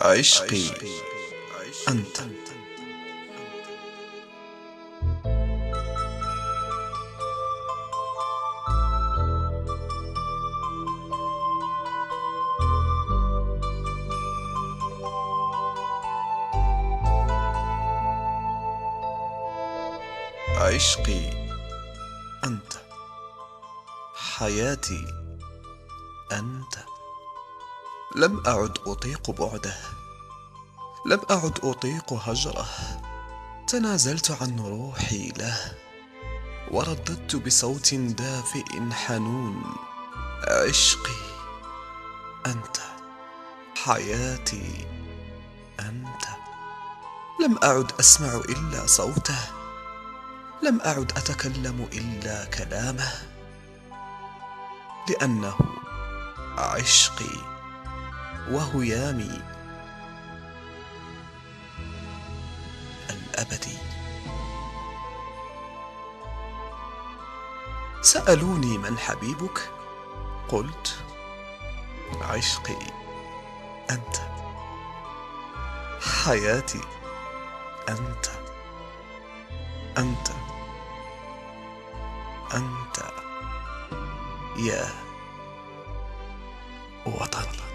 عشقي أنت. عشقي أنت، حياتي أنت. لم أعد أطيق بعده، لم أعد أطيق هجره. تنازلت عن روحي له، ورددت بصوت دافئ حنون: عشقي أنت، حياتي أنت. لم أعد أسمع إلا صوته، لم أعد أتكلم إلا كلامه، لأنه عشقي وهيامي الأبدي. سألوني: من حبيبك؟ قلت: عشقي أنت، حياتي أنت، أنت، أنت يا وطني.